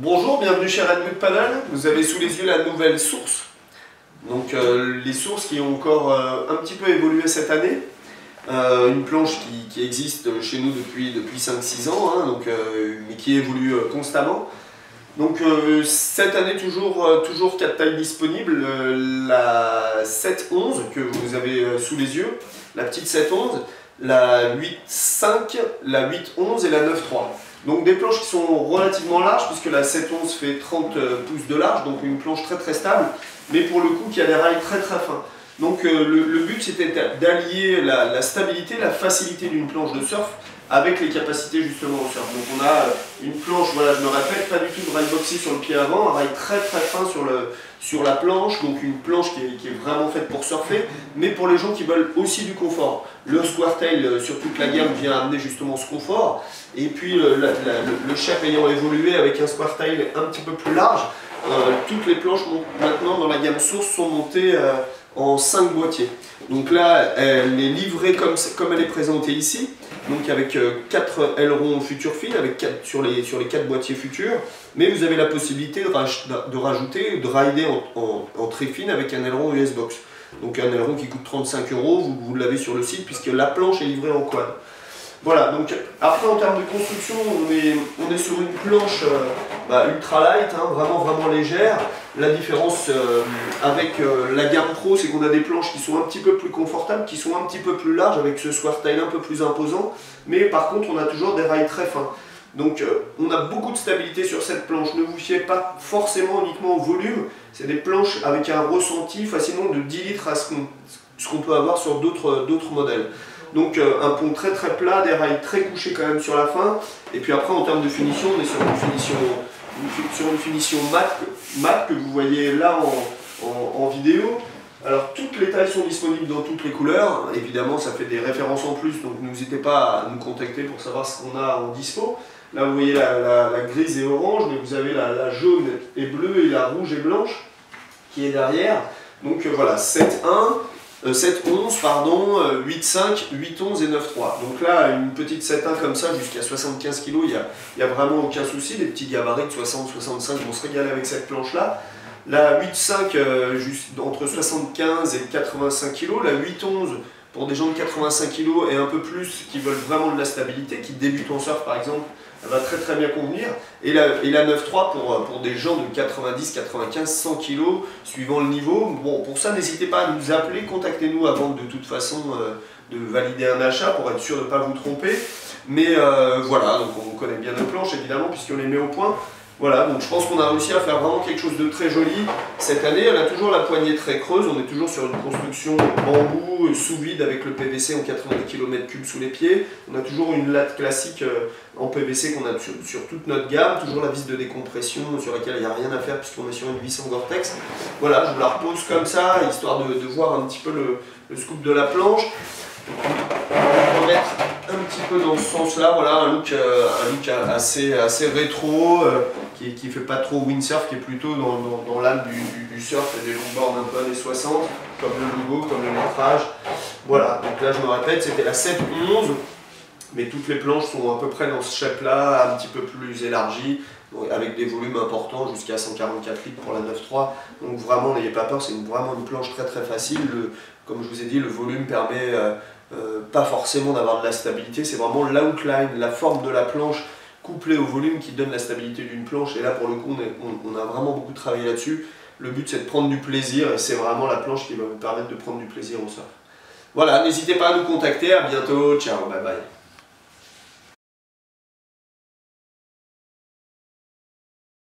Bonjour, bienvenue chez Redwood Paddle. Vous avez sous les yeux la nouvelle source. Donc les sources qui ont encore un petit peu évolué cette année. Une planche qui existe chez nous depuis 5-6 ans, hein, mais qui évolue constamment. Donc cette année toujours 4 tailles disponibles. La 7-11 que vous avez sous les yeux, la petite 7-11, la 8-5, la 8-11 et la 9-3. Donc des planches qui sont relativement larges puisque la 7-11 fait 30 pouces de large, donc une planche très stable, mais pour le coup qui a des rails très fins. Donc le but c'était d'allier la stabilité, la facilité d'une planche de surf avec les capacités justement au surf. Donc on a une planche, voilà, je me répète, pas du tout de rail boxy sur le pied avant, un rail très fin sur la planche, donc une planche qui est vraiment faite pour surfer, mais pour les gens qui veulent aussi du confort. Le Squirtail sur toute la gamme vient amener justement ce confort, et puis le shape ayant évolué avec un Squirtail un petit peu plus large, toutes les planches maintenant dans la gamme source sont montées en 5 boîtiers. Donc là, elle est livrée comme elle est présentée ici, donc avec 4 ailerons future fin, sur les 4 boîtiers futurs, mais vous avez la possibilité de rajouter, de rider en très fine avec un aileron US Box. Donc un aileron qui coûte 35 €, vous l'avez sur le site puisque la planche est livrée en quad. Voilà, donc après en termes de construction, on est sur une planche ultra light, hein, vraiment légère. La différence avec la gamme Pro, c'est qu'on a des planches qui sont un petit peu plus confortables, qui sont un petit peu plus larges, avec ce Squirtail un peu plus imposant, mais par contre on a toujours des rails très fins. Donc on a beaucoup de stabilité sur cette planche, ne vous fiez pas forcément uniquement au volume, c'est des planches avec un ressenti facilement de 10 litres à ce qu'on peut avoir sur d'autres modèles. Donc un pont très plat, des rails très couchés quand même sur la fin, et puis après en termes de finition, on est sur une finition mat que vous voyez là en vidéo. Alors toutes les tailles sont disponibles dans toutes les couleurs, évidemment ça fait des références en plus, donc n'hésitez pas à nous contacter pour savoir ce qu'on a en dispo. Là vous voyez la grise et orange, mais vous avez la jaune et bleue et la rouge et blanche qui est derrière. Donc voilà, 7-11, pardon, 8-5, 8-11 et 9-3. Donc là, une petite 7-1 comme ça, jusqu'à 75 kg, il n'y a vraiment aucun souci. Les petits gabarits de 60-65 vont se régaler avec cette planche-là. La 8-5, entre 75 et 85 kg. La 8-11, pour des gens de 85 kg et un peu plus, qui veulent vraiment de la stabilité, qui débutent en surf par exemple, elle va très bien convenir. Et la 9-3 pour des gens de 90, 95, 100 kg, suivant le niveau. Bon, pour ça, n'hésitez pas à nous appeler, contactez-nous avant de toute façon de valider un achat pour être sûr de ne pas vous tromper. Mais voilà, donc on connaît bien nos planches évidemment, puisqu'on les met au point. Voilà, donc je pense qu'on a réussi à faire vraiment quelque chose de très joli cette année. Elle a toujours la poignée très creuse, on est toujours sur une construction bambou sous vide avec le PVC en 90 km3 sous les pieds. On a toujours une latte classique en PVC qu'on a sur toute notre gamme, toujours la vis de décompression sur laquelle il n'y a rien à faire puisqu'on est sur une vis en Gore-Tex. Voilà, je vous la repose comme ça, histoire de voir un petit peu le scoop de la planche. On va remettre un petit peu dans ce sens-là, voilà, un look assez rétro, qui fait pas trop windsurf, qui est plutôt dans l'âme du surf et des longboards un peu années 60, comme le logo, comme le métrage. Voilà, donc là je me répète, c'était la 7-11, mais toutes les planches sont à peu près dans ce shape-là, un petit peu plus élargi, avec des volumes importants jusqu'à 144 litres pour la 9.3. Donc vraiment n'ayez pas peur, c'est vraiment une planche très facile. Comme je vous ai dit, le volume permet pas forcément d'avoir de la stabilité, c'est vraiment l'outline, la forme de la planche couplée au volume qui donne la stabilité d'une planche. Et là pour le coup on a vraiment beaucoup travaillé là-dessus. Le but c'est de prendre du plaisir et c'est vraiment la planche qui va vous permettre de prendre du plaisir au surf. Voilà, n'hésitez pas à nous contacter, à bientôt, ciao, bye bye.